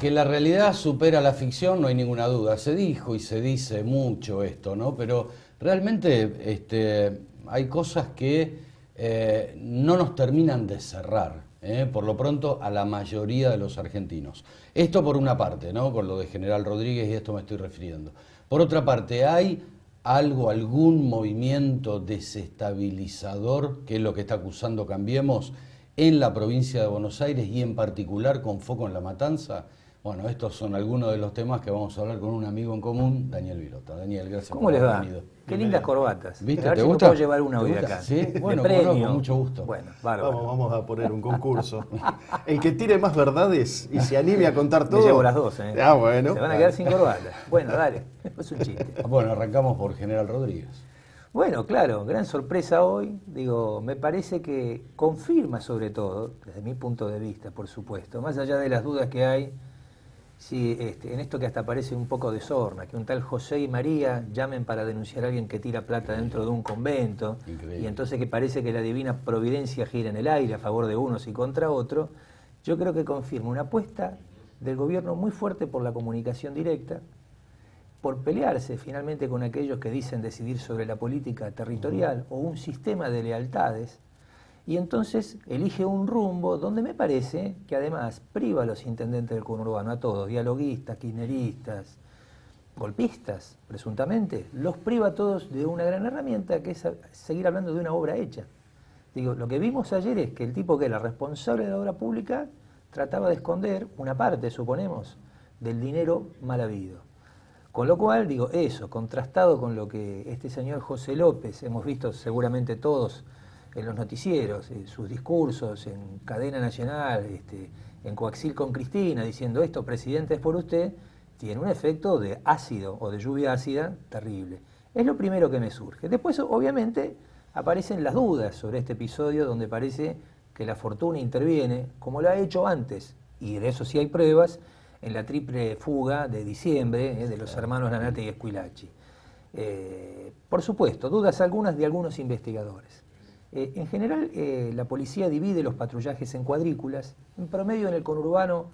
que la realidad supera la ficción, no hay ninguna duda. Se dijo y se dice mucho esto, ¿no? Pero realmente hay cosas que no nos terminan de cerrar, por lo pronto, a la mayoría de los argentinos. Esto por una parte, ¿no? Con lo de General Rodríguez, y esto me estoy refiriendo. Por otra parte, ¿hay algún movimiento desestabilizador, que es lo que está acusando Cambiemos, en la provincia de Buenos Aires y en particular con foco en La Matanza? Bueno, estos son algunos de los temas que vamos a hablar con un amigo en común, Daniel Vilota. Daniel, gracias ¿Cómo por les haber va? venido. Qué lindas corbatas. ¿Viste? A ver ¿Te si gusta? me puedo llevar una ¿Te hoy de gusta? acá. Sí, bueno, de premio. con mucho gusto. Bueno, bárbaro. Vamos a poner un concurso. El que tire más verdades y se anime a contar todo. Me llevo las dos, ¿eh? Ah, bueno. Se van a quedar sin corbata. Bueno, dale. Es un chiste. Bueno, arrancamos por General Rodríguez. Bueno, claro, gran sorpresa hoy. Digo, me parece que confirma sobre todo, desde mi punto de vista, por supuesto, más allá de las dudas que hay, si en esto que hasta parece un poco de sorna, que un tal José y María llamen para denunciar a alguien que tira plata dentro de un convento, Increíble. y entonces que parece que la divina providencia gira en el aire a favor de unos y contra otros, yo creo que confirma una apuesta del gobierno muy fuerte por la comunicación directa, por pelearse finalmente con aquellos que dicen decidir sobre la política territorial o un sistema de lealtades, y entonces elige un rumbo donde me parece que además priva a los intendentes del conurbano, a todos, dialoguistas, kirchneristas, golpistas, presuntamente, los priva a todos de una gran herramienta que es seguir hablando de una obra hecha. Digo, lo que vimos ayer es que el tipo que era responsable de la obra pública trataba de esconder una parte, suponemos, del dinero mal habido. Con lo cual, digo, eso, contrastado con lo que este señor José López, hemos visto seguramente todos en los noticieros, sus discursos en cadena nacional, en Coaxil con Cristina, diciendo esto, presidente, es por usted, tiene un efecto de ácido o de lluvia ácida terrible. Es lo primero que me surge. Después, obviamente, aparecen las dudas sobre este episodio donde parece que la fortuna interviene, como lo ha hecho antes, y de eso sí hay pruebas, en la triple fuga de diciembre de los hermanos Lanate y Esquilachi. Por supuesto, dudas algunas de algunos investigadores. En general, la policía divide los patrullajes en cuadrículas. En promedio, en el conurbano,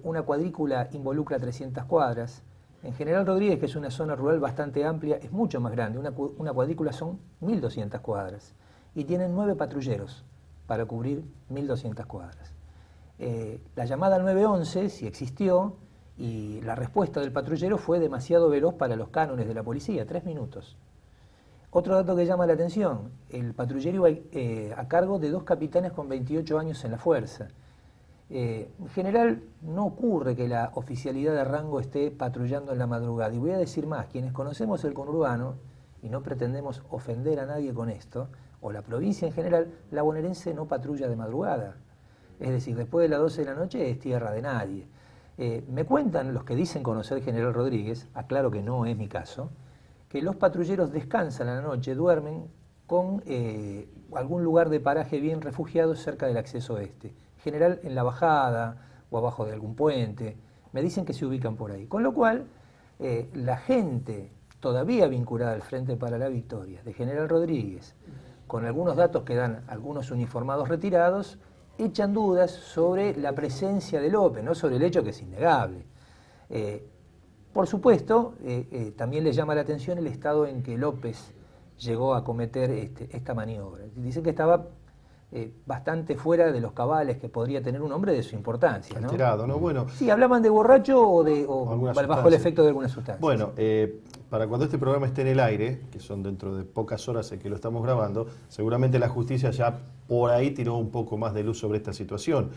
una cuadrícula involucra 300 cuadras. En General Rodríguez, que es una zona rural bastante amplia, es mucho más grande. Una cuadrícula son 1.200 cuadras. Y tienen 9 patrulleros para cubrir 1.200 cuadras. La llamada al 911, si existió, y la respuesta del patrullero fue demasiado veloz para los cánones de la policía, 3 minutos. Otro dato que llama la atención, el patrullero iba a cargo de 2 capitanes con 28 años en la fuerza. En general no ocurre que la oficialidad de rango esté patrullando en la madrugada. Y voy a decir más, quienes conocemos el conurbano, y no pretendemos ofender a nadie con esto, o la provincia en general, la bonaerense no patrulla de madrugada. Es decir, después de las 12 de la noche es tierra de nadie. Me cuentan los que dicen conocer General Rodríguez, aclaro que no es mi caso, que los patrulleros descansan a la noche, duermen con algún lugar de paraje bien refugiado cerca del acceso este. En general en la bajada o abajo de algún puente. Me dicen que se ubican por ahí. Con lo cual, la gente todavía vinculada al Frente para la Victoria de General Rodríguez, con algunos datos que dan algunos uniformados retirados, echan dudas sobre la presencia de López, no sobre el hecho que es innegable. Por supuesto, también les llama la atención el estado en que López llegó a cometer esta maniobra. Dicen que estaba bastante fuera de los cabales que podría tener un hombre de su importancia, ¿no? Alterado, ¿no? Bueno, Sí, ¿hablaban de borracho o alguna bajo el sustancia. efecto de alguna sustancia? Bueno, para cuando este programa esté en el aire, que son dentro de pocas horas en que lo estamos grabando, seguramente la justicia ya por ahí tiró un poco más de luz sobre esta situación.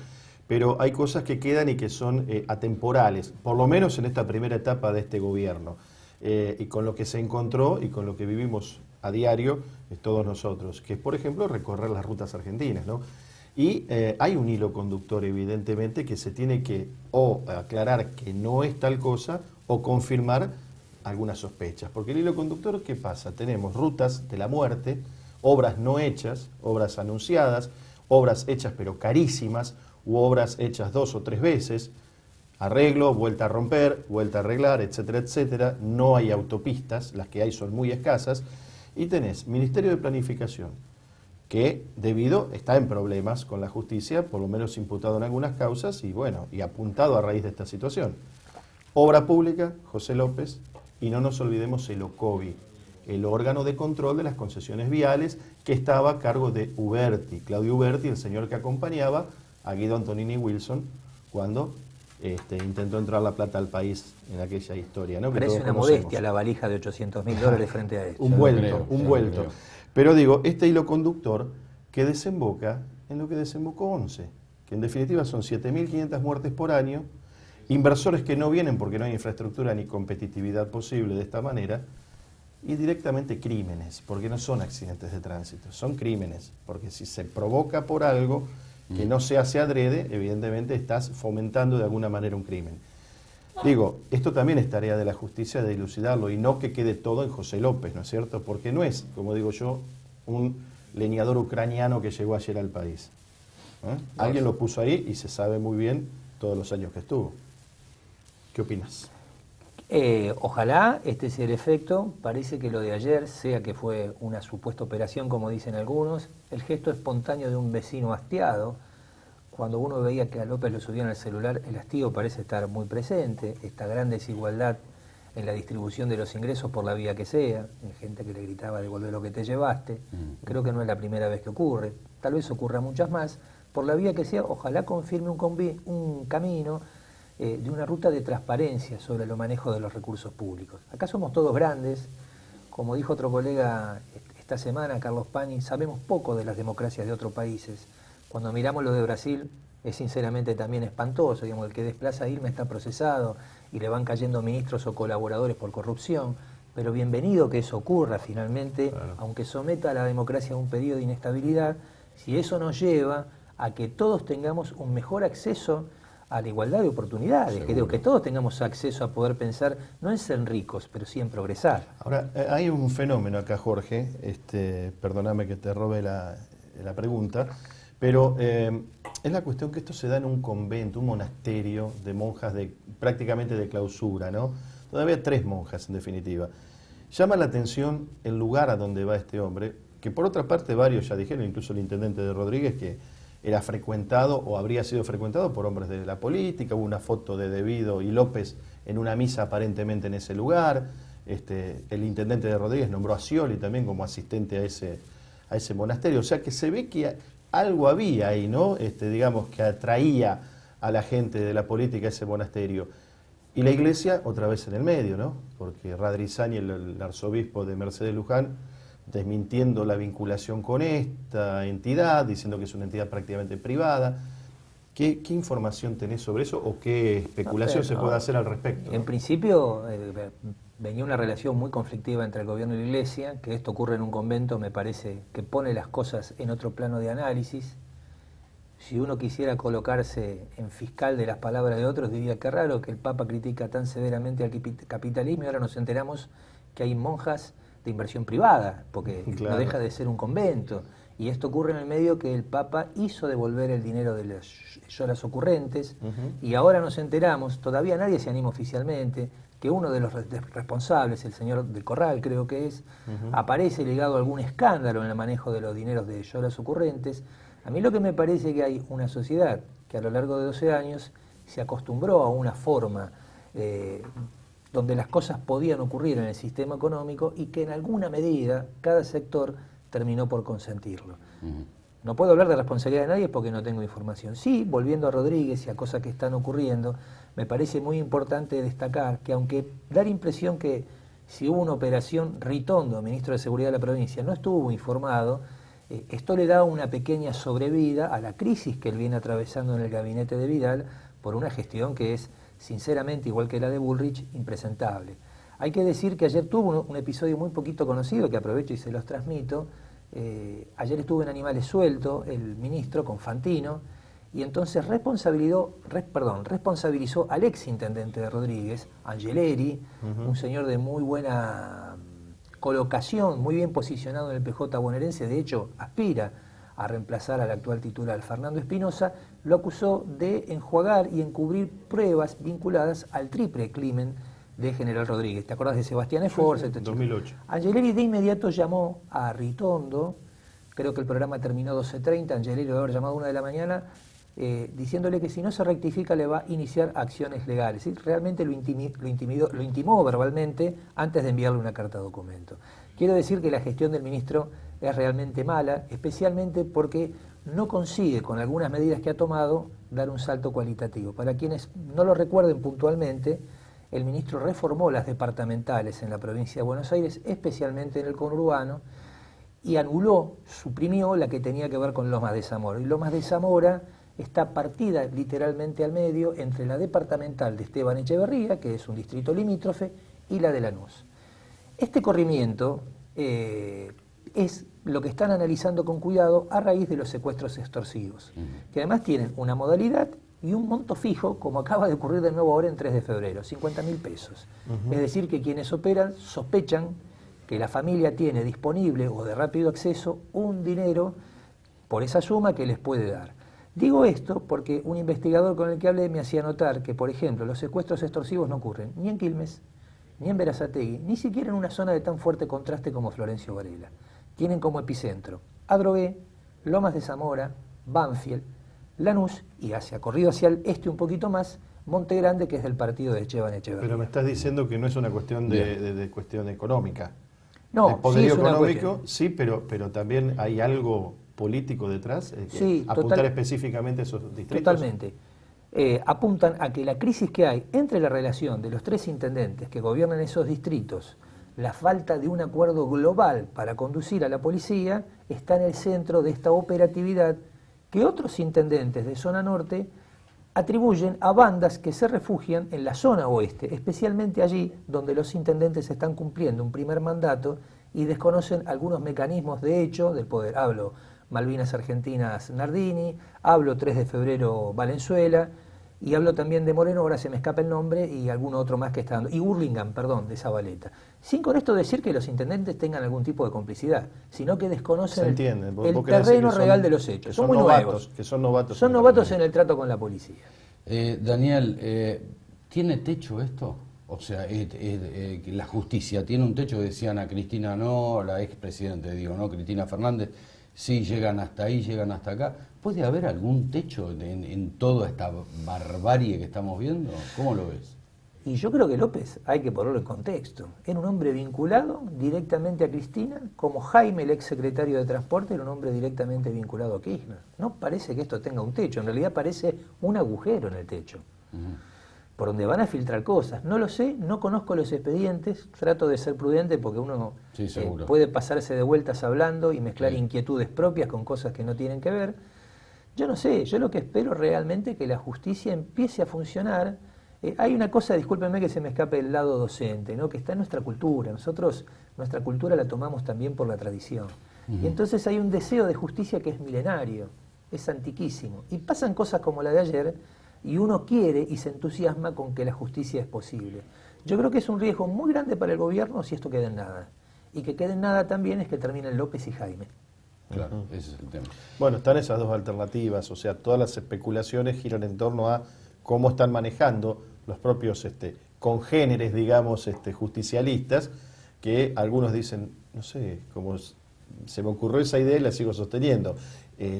Pero hay cosas que quedan y que son atemporales, por lo menos en esta primera etapa de este gobierno. Y con lo que se encontró y con lo que vivimos a diario todos nosotros, que es, por ejemplo, recorrer las rutas argentinas, ¿no? Y hay un hilo conductor, evidentemente, que se tiene que o aclarar que no es tal cosa o confirmar algunas sospechas. Porque el hilo conductor, ¿qué pasa? Tenemos rutas de la muerte, obras no hechas, obras anunciadas, obras hechas pero carísimas, u obras hechas 2 o 3 veces, arreglo, vuelta a romper, vuelta a arreglar, etcétera, etcétera. No hay autopistas, las que hay son muy escasas. Y tenés Ministerio de Planificación, que está en problemas con la justicia, por lo menos imputado en algunas causas y bueno, y apuntado a raíz de esta situación. Obra Pública, José López, y no nos olvidemos el OCOVI, el órgano de control de las concesiones viales que estaba a cargo de Uberti, Claudio Uberti, el señor que acompañaba a Guido Antonini Wilson cuando intentó entrar la plata al país en aquella historia, ¿no? Parece una modestia la valija de $800.000 frente a esto. Un vuelto. Pero digo, este hilo conductor que desemboca en lo que desembocó 11, que en definitiva son 7.500 muertes por año, inversores que no vienen porque no hay infraestructura ni competitividad posible de esta manera, y directamente crímenes, porque no son accidentes de tránsito, son crímenes, porque si se provoca por algo que no se hace adrede, evidentemente estás fomentando de alguna manera un crimen. Digo, esto también es tarea de la justicia de dilucidarlo y no que quede todo en José López, ¿no es cierto? Porque no es, como digo yo, un leñador ucraniano que llegó ayer al país. Alguien lo puso ahí y se sabe muy bien todos los años que estuvo. ¿Qué opinas? Ojalá este sea el efecto. Parece que lo de ayer, sea que fue una supuesta operación, como dicen algunos, el gesto espontáneo de un vecino hastiado. Cuando uno veía que a López lo subían al celular, el hastío parece estar muy presente, esta gran desigualdad en la distribución de los ingresos por la vía que sea, hay gente que le gritaba devolver lo que te llevaste. Creo que no es la primera vez que ocurre, tal vez ocurra muchas más, por la vía que sea. Ojalá confirme un camino de una ruta de transparencia sobre el manejo de los recursos públicos. Acá somos todos grandes, como dijo otro colega esta semana, Carlos Pani, sabemos poco de las democracias de otros países. Cuando miramos lo de Brasil es sinceramente también espantoso, digamos, el que desplaza a Irma está procesado y le van cayendo ministros o colaboradores por corrupción, pero bienvenido que eso ocurra finalmente, claro. Aunque someta a la democracia a un periodo de inestabilidad, si eso nos lleva a que todos tengamos un mejor acceso a la igualdad de oportunidades, que todos tengamos acceso a poder pensar, no en ser ricos, pero sí en progresar. Ahora, hay un fenómeno acá, Jorge, perdóname que te robe la pregunta, pero es la cuestión que esto se da en un convento, un monasterio de monjas prácticamente de clausura, ¿no? Todavía 3 monjas, en definitiva. Llama la atención el lugar a donde va este hombre, que por otra parte varios ya dijeron, incluso el intendente de Rodríguez, que era frecuentado o habría sido frecuentado por hombres de la política. Hubo una foto de De Vido y López en una misa aparentemente en ese lugar. El intendente de Rodríguez nombró a Scioli también como asistente a ese monasterio. O sea que se ve que algo había ahí, ¿no? Digamos que atraía a la gente de la política a ese monasterio. Y la iglesia otra vez en el medio, ¿no? Porque Radrizani, el arzobispo de Mercedes Luján, desmintiendo la vinculación con esta entidad, diciendo que es una entidad prácticamente privada. ¿Qué información tenés sobre eso o qué especulación se puede hacer al respecto? En principio venía una relación muy conflictiva entre el gobierno y la iglesia, que esto ocurre en un convento me parece que pone las cosas en otro plano de análisis. Si uno quisiera colocarse en fiscal de las palabras de otros, diría que raro que el Papa critica tan severamente al capitalismo y ahora nos enteramos que hay monjas de inversión privada, porque claro, no deja de ser un convento. Y esto ocurre en el medio que el Papa hizo devolver el dinero de las lloras ocurrentes, y ahora nos enteramos, todavía nadie se anima oficialmente, que uno de los responsables, el señor del Corral creo que es, aparece ligado a algún escándalo en el manejo de los dineros de lloras ocurrentes. A mí lo que me parece es que hay una sociedad que a lo largo de 12 años se acostumbró a una forma donde las cosas podían ocurrir en el sistema económico y que en alguna medida cada sector terminó por consentirlo. No puedo hablar de responsabilidad de nadie porque no tengo información. Sí, volviendo a Rodríguez y a cosas que están ocurriendo, me parece muy importante destacar que aunque da la impresión que si hubo una operación, Ritondo, ministro de Seguridad de la provincia, no estuvo informado, esto le da una pequeña sobrevida a la crisis que él viene atravesando en el gabinete de Vidal por una gestión que es, sinceramente, igual que la de Bullrich, impresentable. Hay que decir que ayer tuvo un episodio muy poquito conocido, que aprovecho y se los transmito. Ayer estuvo en Animales Sueltos, el ministro, con Fantino, y entonces responsabilizó al ex intendente de Rodríguez, Angeleri, un señor de muy buena colocación, muy bien posicionado en el PJ bonaerense, de hecho aspira a reemplazar al actual titular Fernando Espinosa, lo acusó de enjuagar y encubrir pruebas vinculadas al triple crimen de General Rodríguez. ¿Te acordás de Sebastián Esforza? Sí, 2008. Angeleri de inmediato llamó a Ritondo creo que el programa terminó 12:30, Angelelli debe haber llamado a 1 de la mañana, diciéndole que si no se rectifica le va a iniciar acciones legales. ¿Sí? Realmente lo intimó verbalmente antes de enviarle una carta de documento. Quiero decir que la gestión del ministro es realmente mala, especialmente porque no consigue, con algunas medidas que ha tomado, dar un salto cualitativo. Para quienes no lo recuerden puntualmente, el ministro reformó las departamentales en la provincia de Buenos Aires, especialmente en el conurbano, y anuló, suprimió la que tenía que ver con Lomas de Zamora. Y Lomas de Zamora está partida literalmente al medio entre la departamental de Esteban Echeverría, que es un distrito limítrofe, y la de Lanús. Este corrimiento es lo que están analizando con cuidado a raíz de los secuestros extorsivos, que además tienen una modalidad y un monto fijo, como acaba de ocurrir de nuevo ahora en 3 de febrero, 50.000 pesos. Es decir, que quienes operan sospechan que la familia tiene disponible o de rápido acceso un dinero por esa suma que les puede dar. Digo esto porque un investigador con el que hablé me hacía notar que, por ejemplo, los secuestros extorsivos no ocurren ni en Quilmes, ni en Berazategui, ni siquiera en una zona de tan fuerte contraste como Florencio Varela. Tienen como epicentro Adrogué, Lomas de Zamora, Banfield, Lanús y corrido hacia el este un poquito más, Monte Grande, que es del partido de Esteban Echeverría. Pero me estás diciendo que no es una cuestión de cuestión económica. No, el poderío sí es económico, sí, pero también hay algo político detrás, sí, apuntar específicamente a esos distritos. Totalmente. Apuntan a que la crisis que hay entre la relación de los 3 intendentes que gobiernan esos distritos, la falta de un acuerdo global para conducir a la policía, está en el centro de esta operatividad que otros intendentes de zona norte atribuyen a bandas que se refugian en la zona oeste, especialmente allí donde los intendentes están cumpliendo un primer mandato y desconocen algunos mecanismos de hecho del poder. Hablo Malvinas Argentinas Nardini, hablo 3 de febrero Valenzuela, y hablo también de Moreno, ahora se me escapa el nombre, y alguno otro más que está dando, y Burlingame, perdón, de Zabaleta. Sin con esto decir que los intendentes tengan algún tipo de complicidad, sino que desconocen el terreno real de los hechos. Son muy nuevos. Que son novatos. Son novatos en el trato con la policía. Daniel, ¿tiene techo esto? O sea, la justicia tiene un techo, decían a Cristina no, la expresidente, digo, no, Cristina Fernández, sí, llegan hasta ahí, llegan hasta acá. ¿Puede haber algún techo en toda esta barbarie que estamos viendo? ¿Cómo lo ves? Y yo creo que López hay que ponerlo en contexto. Era un hombre vinculado directamente a Cristina, como Jaime, el exsecretario de Transporte, era un hombre directamente vinculado a Kirchner. No parece que esto tenga un techo, en realidad parece un agujero en el techo, por donde van a filtrar cosas. No lo sé, no conozco los expedientes, trato de ser prudente porque uno puede pasarse de vueltas hablando y mezclar inquietudes propias con cosas que no tienen que ver. Yo no sé, yo lo que espero realmente es que la justicia empiece a funcionar. Hay una cosa, discúlpenme que se me escape el lado docente, ¿no? Que está en nuestra cultura. Nosotros, nuestra cultura la tomamos también por la tradición. Y entonces hay un deseo de justicia que es milenario, es antiquísimo. Y pasan cosas como la de ayer y uno quiere y se entusiasma con que la justicia es posible. Yo creo que es un riesgo muy grande para el gobierno si esto queda en nada. Y que quede en nada también es que terminen López y Jaime. Claro, ese es el tema. Bueno, están esas dos alternativas, o sea, todas las especulaciones giran en torno a cómo están manejando los propios congéneres, digamos, justicialistas, que algunos dicen, no sé, como se me ocurrió esa idea y la sigo sosteniendo.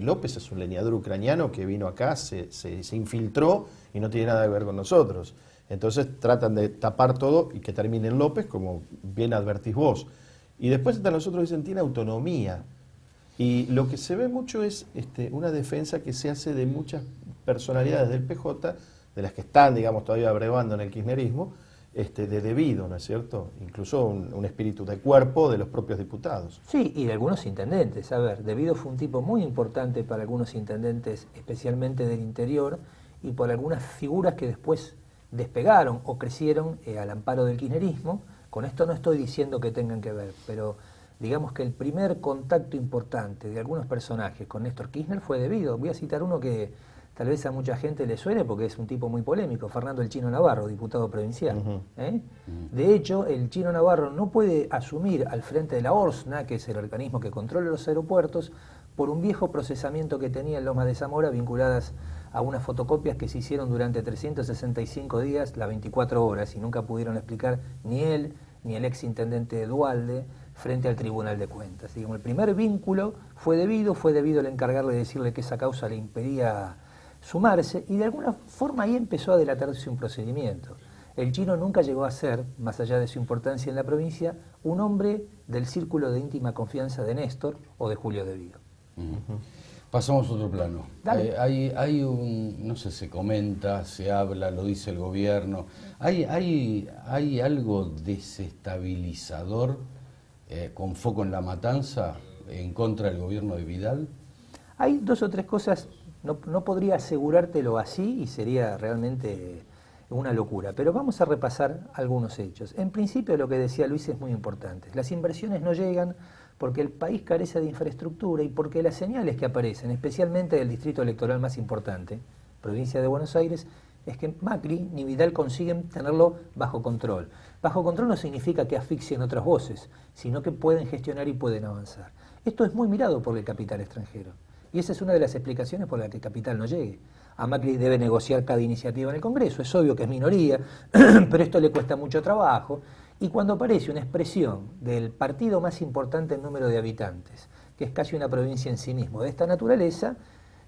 López es un leñador ucraniano que vino acá, se infiltró y no tiene nada que ver con nosotros. Entonces tratan de tapar todo y que termine en López, como bien advertís vos. Y después hasta nosotros dicen, tiene autonomía. Y lo que se ve mucho es una defensa que se hace de muchas personalidades del PJ, de las que están, digamos, todavía abrevando en el kirchnerismo, de debido, ¿no es cierto? Incluso un espíritu de cuerpo de los propios diputados. Sí, y de algunos intendentes. A ver, Devido fue un tipo muy importante para algunos intendentes, especialmente del interior, y por algunas figuras que después despegaron o crecieron al amparo del kirchnerismo. Con esto no estoy diciendo que tengan que ver, pero digamos que el primer contacto importante de algunos personajes con Néstor Kirchner fue Devido. Voy a citar uno que tal vez a mucha gente le suene porque es un tipo muy polémico, Fernando el Chino Navarro, diputado provincial. De hecho, el Chino Navarro no puede asumir al frente de la ORSNA, que es el organismo que controla los aeropuertos, por un viejo procesamiento que tenía en Lomas de Zamora vinculadas a unas fotocopias que se hicieron durante 365 días, las 24 horas, y nunca pudieron explicar ni él, ni el ex intendente Dualde, frente al Tribunal de Cuentas. Digamos, el primer vínculo fue debido el encargarle de decirle que esa causa le impedía sumarse, y de alguna forma ahí empezó a delatarse un procedimiento. El Chino nunca llegó a ser, más allá de su importancia en la provincia, un hombre del círculo de íntima confianza de Néstor o de Julio de Vido. Pasamos a otro plano. Dale. Hay un, no sé, se comenta, se habla, lo dice el gobierno. ¿Hay algo desestabilizador con foco en la matanza en contra del gobierno de Vidal? Hay dos o tres cosas, no podría asegurártelo así y sería realmente una locura, pero vamos a repasar algunos hechos. En principio, lo que decía Luis es muy importante. Las inversiones no llegan porque el país carece de infraestructura y porque las señales que aparecen, especialmente del distrito electoral más importante, provincia de Buenos Aires, es que Macri ni Vidal consiguen tenerlo bajo control. Bajo control no significa que asfixien otras voces, sino que pueden gestionar y pueden avanzar. Esto es muy mirado por el capital extranjero. Y esa es una de las explicaciones por la que el capital no llegue. A Macri debe negociar cada iniciativa en el Congreso, es obvio que es minoría, pero esto le cuesta mucho trabajo. Y cuando aparece una expresión del partido más importante en número de habitantes, que es casi una provincia en sí mismo de esta naturaleza,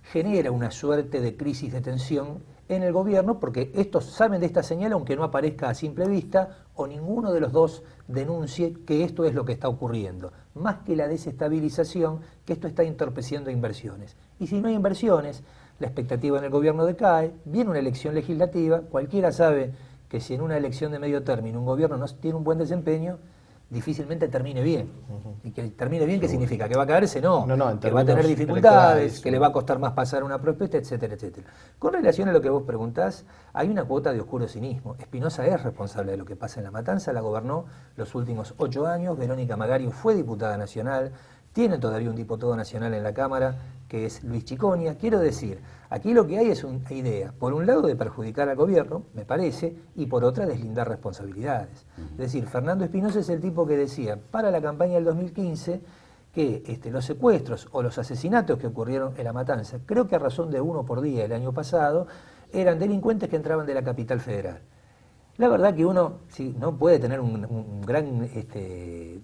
genera una suerte de crisis de tensión en el gobierno, porque estos saben de esta señal aunque no aparezca a simple vista, o ninguno de los dos denuncie que esto es lo que está ocurriendo, más que la desestabilización, que esto está entorpeciendo inversiones. Y si no hay inversiones, la expectativa en el gobierno decae, viene una elección legislativa, cualquiera sabe que si en una elección de medio término un gobierno no tiene un buen desempeño, difícilmente termine bien. Y que termine bien, ¿qué significa? ¿Que va a caerse? No, que va a tener dificultades, que le va a costar más pasar una propuesta, etcétera, etcétera. Con relación a lo que vos preguntás, hay una cuota de oscuro cinismo. Espinosa es responsable de lo que pasa en La Matanza, la gobernó los últimos 8 años, Verónica Magario fue diputada nacional, tiene todavía un diputado nacional en la Cámara, que es Luis Chiconia. Quiero decir, aquí lo que hay es una idea, por un lado, de perjudicar al gobierno, me parece, y por otra, deslindar responsabilidades. Es decir, Fernando Espinosa es el tipo que decía, para la campaña del 2015, que los secuestros o los asesinatos que ocurrieron en La Matanza, creo que a razón de 1 por día el año pasado, eran delincuentes que entraban de la capital federal. La verdad que uno sí, no puede tener un gran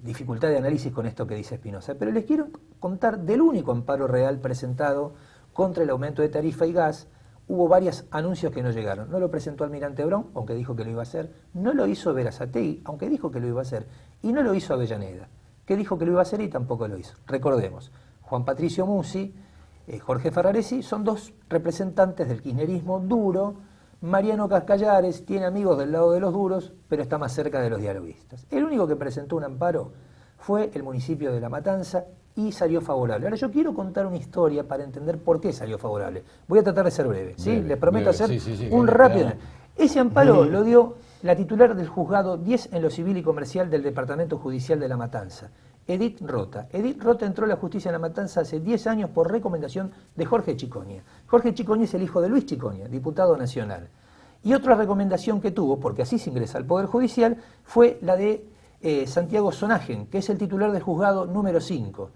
dificultad de análisis con esto que dice Espinosa, pero les quiero contar del único amparo real presentado contra el aumento de tarifa y gas. Hubo varios anuncios que no llegaron. No lo presentó Almirante Brown, aunque dijo que lo iba a hacer. No lo hizo Berazategui, aunque dijo que lo iba a hacer. Y no lo hizo Avellaneda, que dijo que lo iba a hacer y tampoco lo hizo. Recordemos, Juan Patricio Musi, Jorge Ferraresi, son dos representantes del kirchnerismo duro. Mariano Cascallares tiene amigos del lado de los duros, pero está más cerca de los dialoguistas. El único que presentó un amparo fue el municipio de La Matanza y salió favorable. Ahora yo quiero contar una historia para entender por qué salió favorable. Voy a tratar de ser breve, ¿sí? Breve, Les prometo breve. hacer un rápido. Ese amparo lo dio la titular del juzgado 10 en lo civil y comercial del Departamento Judicial de La Matanza, Edith Rota. Edith Rota entró a la justicia en La Matanza hace 10 años por recomendación de Jorge Chiconia. Jorge Chiconia es el hijo de Luis Chiconia, diputado nacional. Y otra recomendación que tuvo, porque así se ingresa al Poder Judicial, fue la de Santiago Sonagen, que es el titular del juzgado número 5.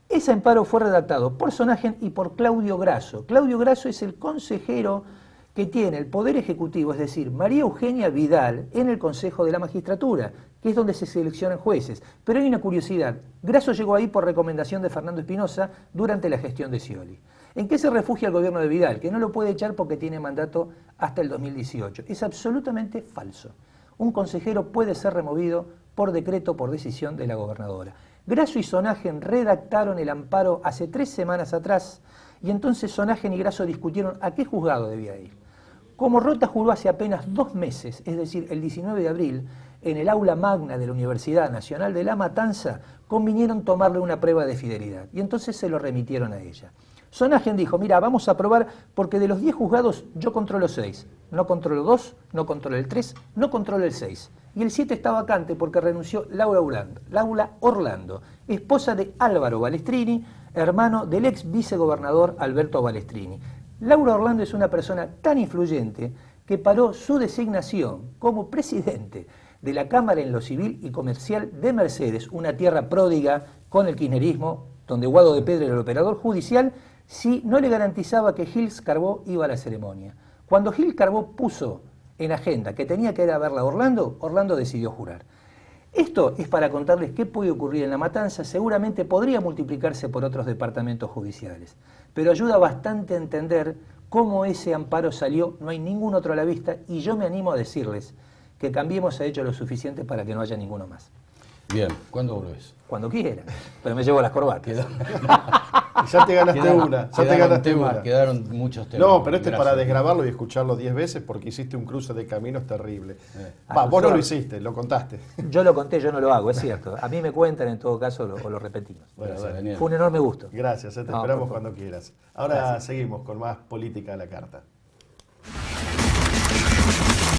Ese amparo fue redactado por Sonagen y por Claudio Grasso. Claudio Grasso es el consejero que tiene el Poder Ejecutivo, es decir, María Eugenia Vidal, en el Consejo de la Magistratura, que es donde se seleccionan jueces. Pero hay una curiosidad, Grasso llegó ahí por recomendación de Fernando Espinosa durante la gestión de Scioli. ¿En qué se refugia el gobierno de Vidal? Que no lo puede echar porque tiene mandato hasta el 2018. Es absolutamente falso. Un consejero puede ser removido por decreto, por decisión de la gobernadora. Grasso y Sonagen redactaron el amparo hace 3 semanas atrás y entonces Sonagen y Grasso discutieron a qué juzgado debía ir. Como Rota juró hace apenas 2 meses, es decir, el 19 de abril, en el aula magna de la Universidad Nacional de La Matanza, convinieron tomarle una prueba de fidelidad y entonces se lo remitieron a ella. Sonagen dijo, mira, vamos a probar porque de los 10 juzgados yo controlo 6, no controlo 2, no controlo el 3, no controlo el 6. Y el 7 está vacante porque renunció Laura Orlando, esposa de Álvaro Balestrini, hermano del ex vicegobernador Alberto Balestrini. Laura Orlando es una persona tan influyente que paró su designación como presidente de la Cámara en lo Civil y Comercial de Mercedes, una tierra pródiga con el kirchnerismo, donde Guado de Pedro era el operador judicial, si no le garantizaba que Gils Carbó iba a la ceremonia. Cuando Gil Carbó puso en agenda que tenía que ir a verla a Orlando, Orlando decidió jurar. Esto es para contarles qué puede ocurrir en La Matanza. Seguramente podría multiplicarse por otros departamentos judiciales, pero ayuda bastante a entender cómo ese amparo salió, no hay ningún otro a la vista, y yo me animo a decirles que Cambiemos ha hecho lo suficiente para que no haya ninguno más. Bien, ¿cuándo volvés? Cuando quiera, pero me llevo las corbatas. Ya te ganaste una. Ya te ganaste una. Quedaron muchos temas. No, pero este es Gracias. para desgrabarlo y escucharlo 10 veces porque hiciste un cruce de caminos terrible. Vos no Acusado. lo hiciste, lo contaste. Yo lo conté, yo no lo hago, es cierto. A mí me cuentan, en todo caso, o lo repetimos. Bueno, Gracias, dale. Daniel. Fue un enorme gusto. Gracias, te No, esperamos por favor. cuando quieras. Ahora seguimos con más política a la carta.